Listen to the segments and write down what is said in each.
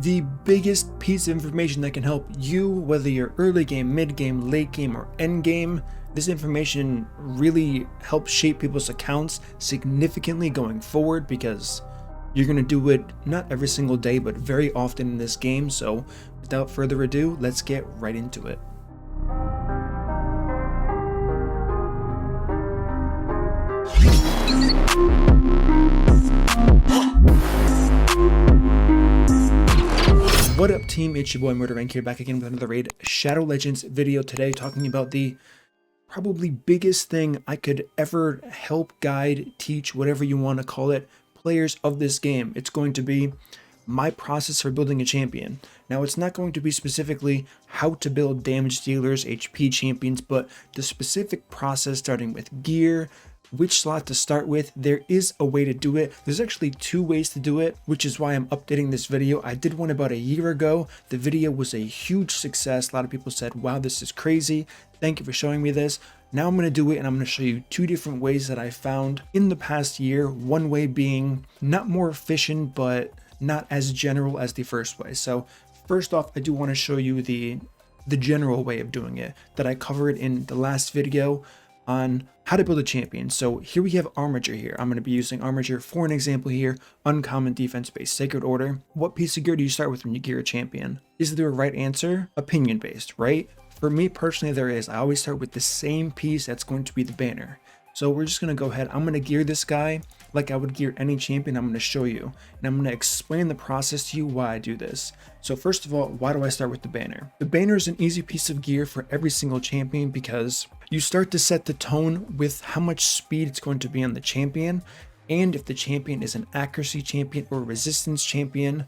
the biggest piece of information that can help you, whether you're early game, mid game, late game, or end game. This information really helps shape people's accounts significantly going forward, because you're going to do it not every single day, but very often in this game. So without further ado, let's get right into it. What up team, it's your boy MurderInc here, back again with another Raid Shadow Legends video today, talking about the probably biggest thing I could ever help, guide, teach, whatever you want to call it, players of this game. It's going to be my process for building a champion. Now, it's not going to be specifically how to build damage dealers, HP champions, but the specific process starting with gear, which slot to start with. There is a way to do it. There's actually two ways to do it, which is why I'm updating this video. I did one about a year ago. The video was a huge success. A lot of people said, wow, this is crazy. Thank you for showing me this. Now I'm going to do it, and I'm going to show you two different ways that I found in the past year. One way being not more efficient, but not as general as the first way. So first off, I do want to show you the general way of doing it that I covered in the last video on how to build a champion. So here we have Armiger here. I'm going to be using Armiger for an example here. Uncommon, defense-based, sacred order. What piece of gear do you start with when you gear a champion? Is there a right answer? Opinion-based, right? For me personally, there is. I always start with the same piece that's going to be the banner. So we're just going to go ahead. I'm going to gear this guy like I would gear any champion. I'm going to show you, and I'm going to explain the process to you why I do this. So first of all, why do I start with the banner? The banner is an easy piece of gear for every single champion, because you start to set the tone with how much speed it's going to be on the champion. And if the champion is an accuracy champion or resistance champion,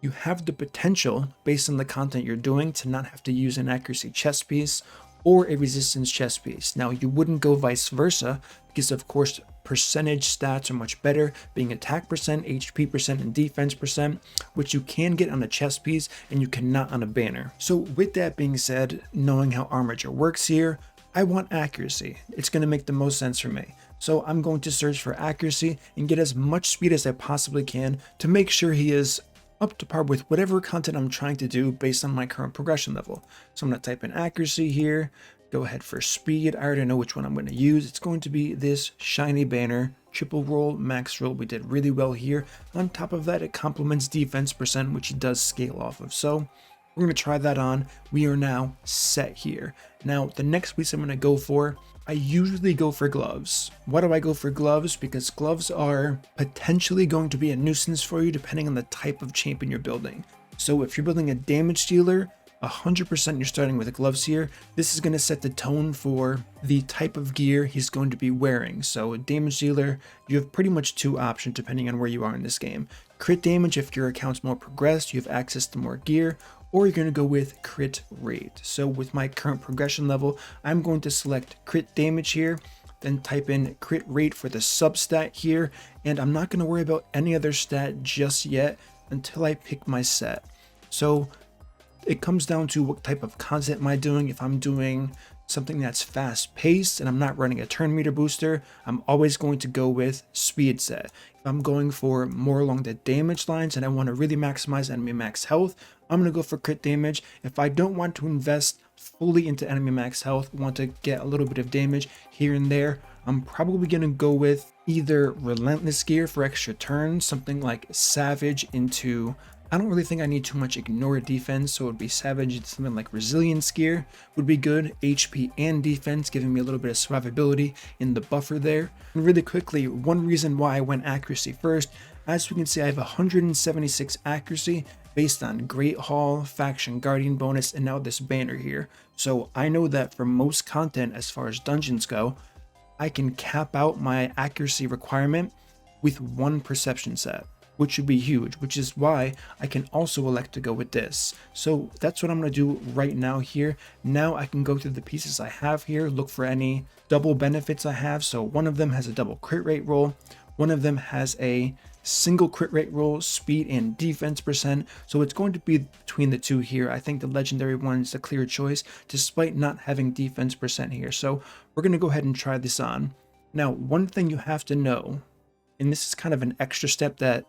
you have the potential, based on the content you're doing, to not have to use an accuracy chest piece or a resistance chest piece. Now, you wouldn't go vice versa, because of course percentage stats are much better, being attack percent, HP percent, and defense percent, which you can get on a chest piece and you cannot on a banner. So with that being said, knowing how Armiger works here, I want accuracy. It's going to make the most sense for me. So I'm going to search for accuracy and get as much speed as I possibly can to make sure he is up to par with whatever content I'm trying to do based on my current progression level. So I'm going to type in accuracy here, go ahead for speed. I already know which one I'm going to use. It's going to be this shiny banner, triple roll, max roll. We did really well here. On top of that, it complements defense percent, which he does scale off of. So we're going to try that on. We are now set here. Now, the next piece I'm going to go for, I usually go for gloves. Why do I go for gloves? Because gloves are potentially going to be a nuisance for you depending on the type of champion you're building. So if you're building a damage dealer, 100% you're starting with gloves here. This is going to set the tone for the type of gear he's going to be wearing. So a damage dealer, you have pretty much two options depending on where you are in this game. Crit damage, if your account's more progressed, you have access to more gear, or you're going to go with crit rate. So with my current progression level, I'm going to select crit damage here, then type in crit rate for the substat here, and I'm not going to worry about any other stat just yet until I pick my set. So it comes down to what type of content am I doing. If I'm doing something that's fast paced and I'm not running a turn meter booster, I'm always going to go with speed set. If I'm going for more along the damage lines and I want to really maximize enemy max health, I'm going to go for crit damage. If I don't want to invest fully into enemy max health, want to get a little bit of damage here and there, I'm probably going to go with either relentless gear for extra turns, something like savage into, I don't really think I need too much ignore defense, so it would be savage into something like resilience gear would be good, HP and defense, giving me a little bit of survivability in the buffer there. And really quickly, one reason why I went accuracy first, as we can see, I have 176 accuracy based on Great Hall, Faction Guardian bonus, and now this banner here. So I know that for most content as far as dungeons go, I can cap out my accuracy requirement with one perception set, which would be huge, which is why I can also elect to go with this. So that's what I'm going to do right now here. Now I can go through the pieces I have here, look for any double benefits I have. So one of them has a double crit rate roll. One of them has a single crit rate roll, speed and defense percent. So it's going to be between the two here. I think the legendary one is a clear choice despite not having defense percent here. So we're going to go ahead and try this on. Now, one thing you have to know, and this is kind of an extra step that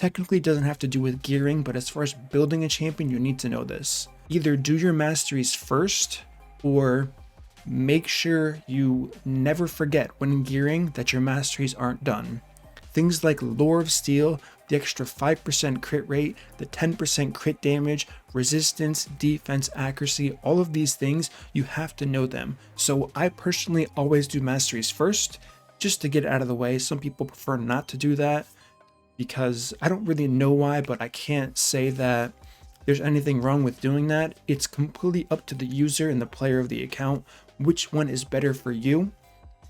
Technically it doesn't have to do with gearing, but as far as building a champion, you need to know this. Either do your masteries first, or make sure you never forget when gearing that your masteries aren't done. Things like Lore of Steel, the extra 5% crit rate, the 10% crit damage, resistance, defense, accuracy, all of these things, you have to know them. So I personally always do masteries first, just to get it out of the way. Some people prefer not to do that, because I don't really know why, but I can't say that there's anything wrong with doing that. It's completely up to the user and the player of the account, which one is better for you.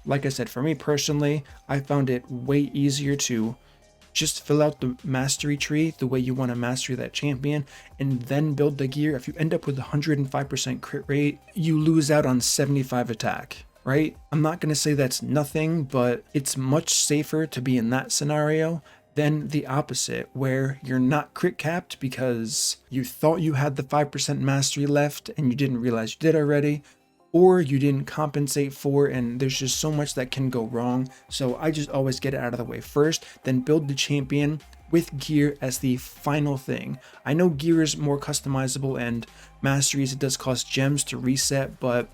Like I said, for me personally, I found it way easier to just fill out the mastery tree the way you want to master that champion and then build the gear. If you end up with 105% crit rate, you lose out on 75 attack, right? I'm not going to say that's nothing, but it's much safer to be in that scenario than the opposite, where you're not crit capped because you thought you had the 5% mastery left and you didn't realize you did already, or you didn't compensate for, and there's just so much that can go wrong. So I just always get it out of the way first, then build the champion with gear as the final thing. I know gear is more customizable and masteries, it does cost gems to reset, but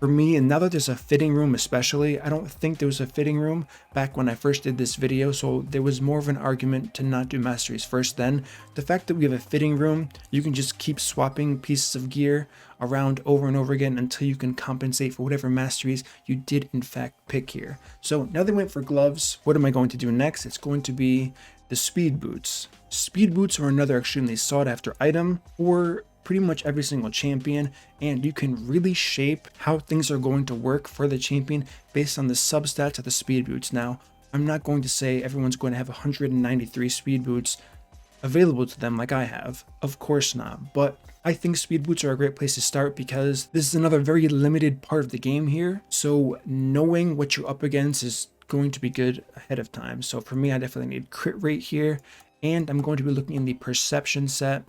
for me, and now that there's a fitting room especially, I don't think there was a fitting room back when I first did this video, so there was more of an argument to not do masteries first then. The fact that we have a fitting room, you can just keep swapping pieces of gear around over and over again until you can compensate for whatever masteries you did in fact pick here. So now they went for gloves. What am I going to do next? It's going to be the speed boots. Speed boots are another extremely sought after item for pretty much every single champion, and you can really shape how things are going to work for the champion based on the substats of the speed boots. Now, I'm not going to say everyone's going to have 193 speed boots available to them like I have. Of course not, but I think speed boots are a great place to start because this is another very limited part of the game here. So knowing what you're up against is going to be good ahead of time. So for me, I definitely need crit rate here, and I'm going to be looking in the perception set,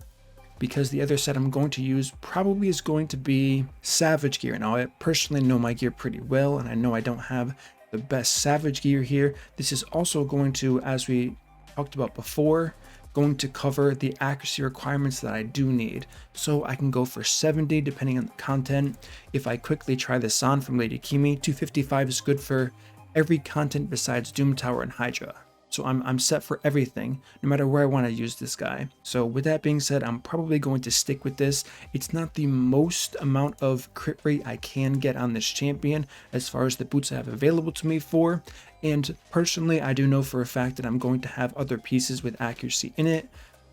because the other set I'm going to use probably is going to be Savage gear. Now, I personally know my gear pretty well, and I know I don't have the best Savage gear here. This is also going to, as we talked about before, going to cover the accuracy requirements that I do need. So I can go for 70 depending on the content. If I quickly try this on from Lady Kimi, 255 is good for every content besides Doom Tower and Hydra. So I'm set for everything, no matter where I want to use this guy. So with that being said, I'm probably going to stick with this. It's not the most amount of crit rate I can get on this champion as far as the boots I have available to me for. And personally, I do know for a fact that I'm going to have other pieces with accuracy in it.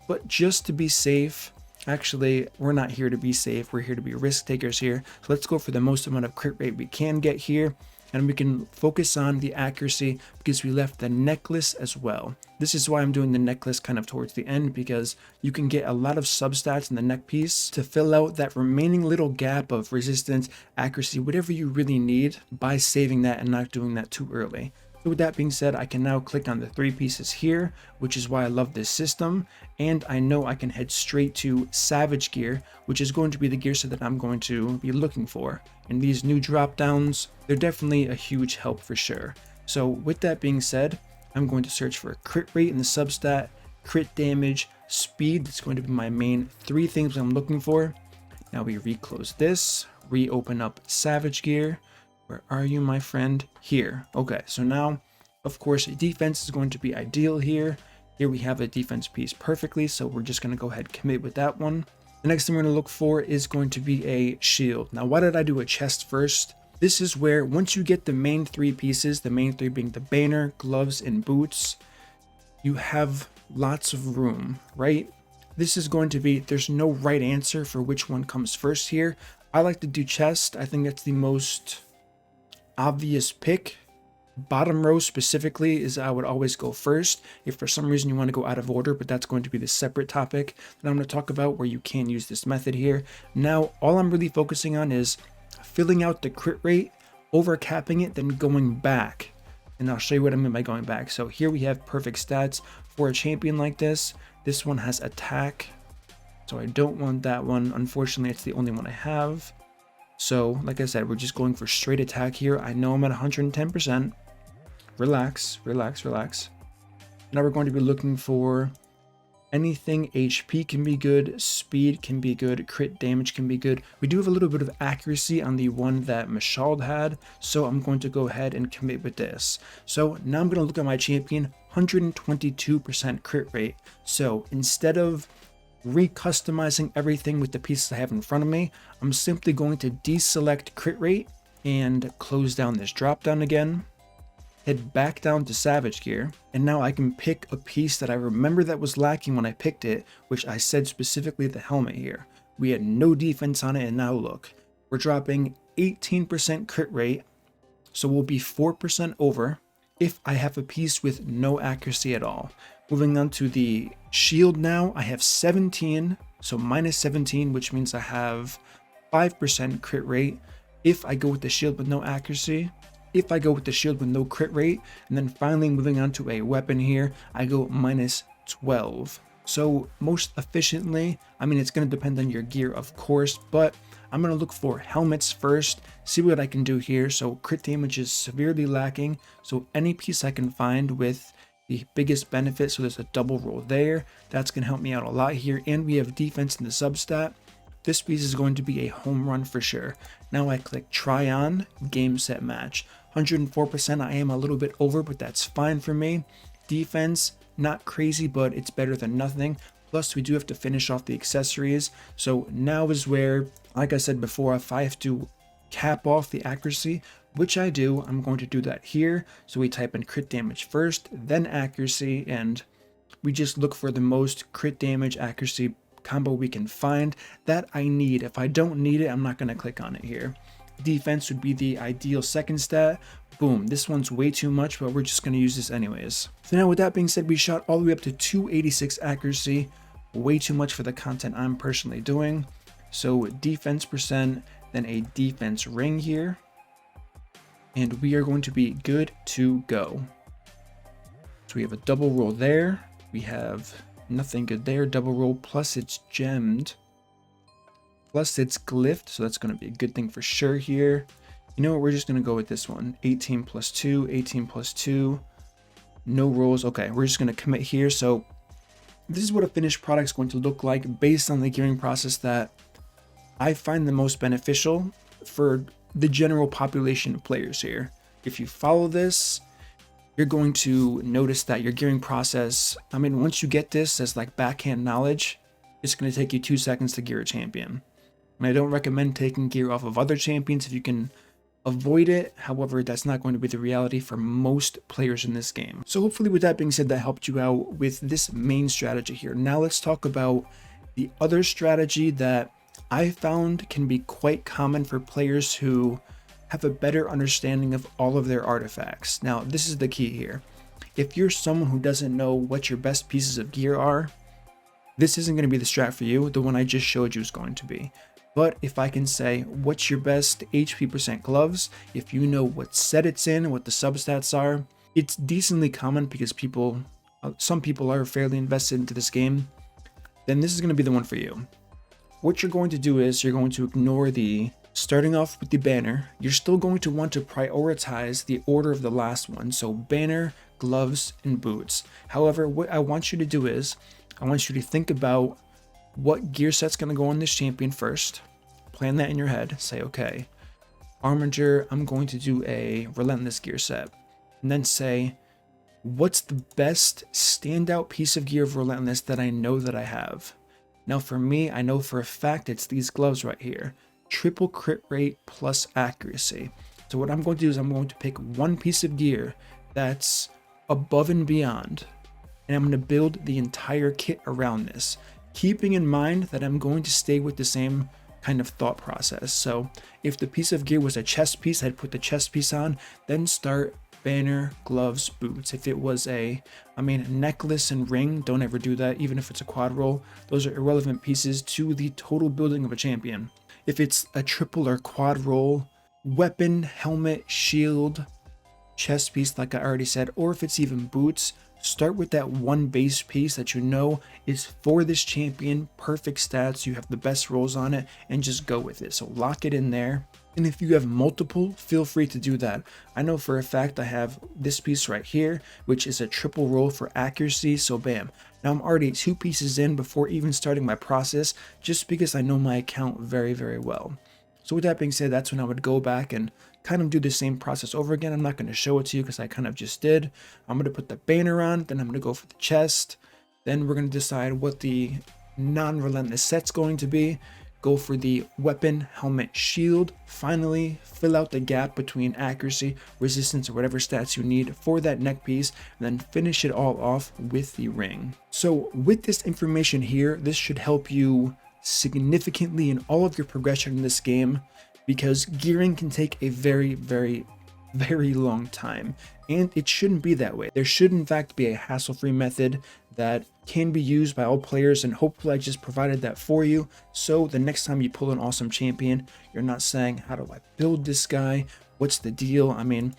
But just to be safe, actually, we're not here to be safe. We're here to be risk takers here. So let's go for the most amount of crit rate we can get here. And we can focus on the accuracy because we left the necklace as well. This is why I'm doing the necklace kind of towards the end, because you can get a lot of substats in the neck piece to fill out that remaining little gap of resistance, accuracy, whatever you really need by saving that and not doing that too early. So with that being said, I can now click on the 3 pieces here, which is why I love this system. And I know I can head straight to Savage gear, which is going to be the gear set that I'm going to be looking for. And these new drop downs, they're definitely a huge help for sure. So with that being said, I'm going to search for crit rate in the substat, crit damage, speed. That's going to be my main 3 things I'm looking for. Now we reclose this, reopen up Savage gear. Where are you, my friend? Here. Okay, so now, of course, defense is going to be ideal here. Here we have a defense piece perfectly, so we're just going to go ahead and commit with that one. The next thing we're going to look for is going to be a shield. Now, why did I do a chest first? This is where, once you get the main 3 pieces, the main 3 being the banner, gloves, and boots, you have lots of room, right? This is going to be, there's no right answer for which one comes first here. I like to do chest. I think that's the most obvious pick. Bottom row specifically is I would always go first if for some reason you want to go out of order, but that's going to be the separate topic that I'm going to talk about where you can use this method here. Now all I'm really focusing on is filling out the crit rate, over capping it, then going back, and I'll show you what I mean by going back. So here we have perfect stats for a champion like this. This one has attack, so I don't want that one. Unfortunately, it's the only one I have. So, like I said, we're just going for straight attack here. I know I'm at 110%. Relax, relax, relax. Now we're going to be looking for Anything HP can be good, speed can be good, crit damage can be good. We do have a little bit of accuracy on the one that Mashald had, so I'm going to go ahead and commit with this. So now I'm going to look at my champion, 122% crit rate. So instead of recustomizing everything with the pieces I have in front of me, I'm simply going to deselect crit rate and close down this drop down again. Head back down to Savage Gear, and now I can pick a piece that I remember that was lacking when I picked it, which I said specifically the helmet here. We had no defense on it, and now look, we're dropping 18% crit rate, so we'll be 4% over if I have a piece with no accuracy at all. Moving on to the shield now, I have 17, so minus 17, which means I have 5% crit rate if I go with the shield with no accuracy. If I go with the shield with no crit rate, and then finally moving on to a weapon here, I go minus 12. So most efficiently, I mean, it's going to depend on your gear, of course, but I'm going to look for helmets first, see what I can do here. So crit damage is severely lacking, so any piece I can find with the biggest benefit, so there's a double roll there, that's going to help me out a lot here, and we have defense in the substat. This piece is going to be a home run for sure. Now I click try on, game set match. 104%, I am a little bit over, but that's fine for me. Defense, not crazy, but it's better than nothing. Plus, we do have to finish off the accessories. So now is where, like I said before, if I have to cap off the accuracy, which I do, I'm going to do that here. So we type in crit damage first, then accuracy, and we just look for the most crit damage accuracy combo we can find that I need. If I don't need it, I'm not going to click on it here. Defense would be the ideal second stat. Boom, this one's way too much, but we're just going to use this anyways. So now with that being said, we shot all the way up to 286 accuracy. Way too much for the content I'm personally doing. So defense percent, then a defense ring here. And we are going to be good to go. So we have a double roll there. We have nothing good there. Double roll, plus it's gemmed. Plus it's glyphed, so that's going to be a good thing for sure here. You know what, we're just going to go with this one. 18 plus 2, 18 plus 2. No rolls. Okay, we're just going to commit here. So this is what a finished product is going to look like based on the gearing process that I find the most beneficial for the general population of players here. If you follow this, you're going to notice that your gearing process, I mean, once you get this as like backhand knowledge, it's going to take you 2 seconds to gear a champion. And I don't recommend taking gear off of other champions if you can avoid it. However, that's not going to be the reality for most players in this game. So hopefully with that being said, that helped you out with this main strategy here. Now let's talk about the other strategy that I found can be quite common for players who have a better understanding of all of their artifacts. Now, this is the key here. If you're someone who doesn't know what your best pieces of gear are, this isn't going to be the strat for you. The one I just showed you is going to be. But if I can say, what's your best HP percent gloves, if you know what set it's in, what the substats are, it's decently common because some people are fairly invested into this game, then this is going to be the one for you. What you're going to do is you're going to ignore the starting off with the banner. You're still going to want to prioritize the order of the last one. So banner, gloves, and boots. However, what I want you to do is I want you to think about what gear set's going to go on this champion first. Plan that in your head. Say, okay, Armiger, I'm going to do a relentless gear set. And then say, what's the best standout piece of gear of relentless that I know that I have? Now for me, I know for a fact it's these gloves right here. Triple crit rate plus accuracy. So what I'm going to do is I'm going to pick one piece of gear that's above and beyond, and I'm going to build the entire kit around this, keeping in mind that I'm going to stay with the same kind of thought process. So if the piece of gear was a chest piece, I'd put the chest piece on, then start banner, gloves, boots. If it was necklace and ring, don't ever do that, even if it's a quad roll. Those are irrelevant pieces to the total building of a champion. If it's a triple or quad roll, weapon, helmet, shield, chest piece, like I already said, or if it's even boots, start with that one base piece that you know is for this champion, perfect stats, you have the best rolls on it, and just go with it. So lock it in there. And if you have multiple, feel free to do that. I know for a fact I have this piece right here, which is a triple roll for accuracy, so bam. Now I'm already 2 pieces in before even starting my process, just because I know my account very, very well. So with that being said, that's when I would go back and kind of do the same process over again. I'm not going to show it to you because I kind of just did. I'm going to put the banner on, then I'm going to go for the chest. Then we're going to decide what the non-relentless set's going to be. Go for the weapon, helmet, shield. Finally, fill out the gap between accuracy, resistance, or whatever stats you need for that neck piece, and then finish it all off with the ring. So with this information here, this should help you significantly in all of your progression in this game, because gearing can take a very, very, very long time, and it shouldn't be that way. There should in fact be a hassle-free method that can be used by all players, and hopefully I just provided that for you, so the next time you pull an awesome champion, you're not saying, how do I build this guy, what's the deal? I mean,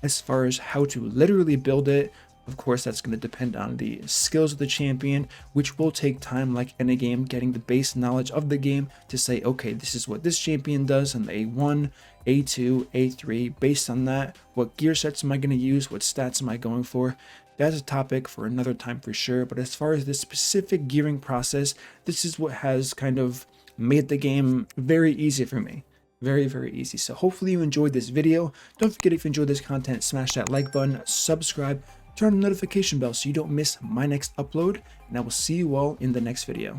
as far as how to literally build it, of course that's going to depend on the skills of the champion, which will take time, like any game, getting the base knowledge of the game to say, okay, this is what this champion does on the A1, A2, A3. Based on that, what gear sets am I going to use, what stats am I going for? That's a topic for another time for sure, but as far as this specific gearing process, this is what has kind of made the game very easy for me. Very, very easy. So hopefully you enjoyed this video. Don't forget, if you enjoyed this content, smash that like button, subscribe, turn on the notification bell so you don't miss my next upload, and I will see you all in the next video.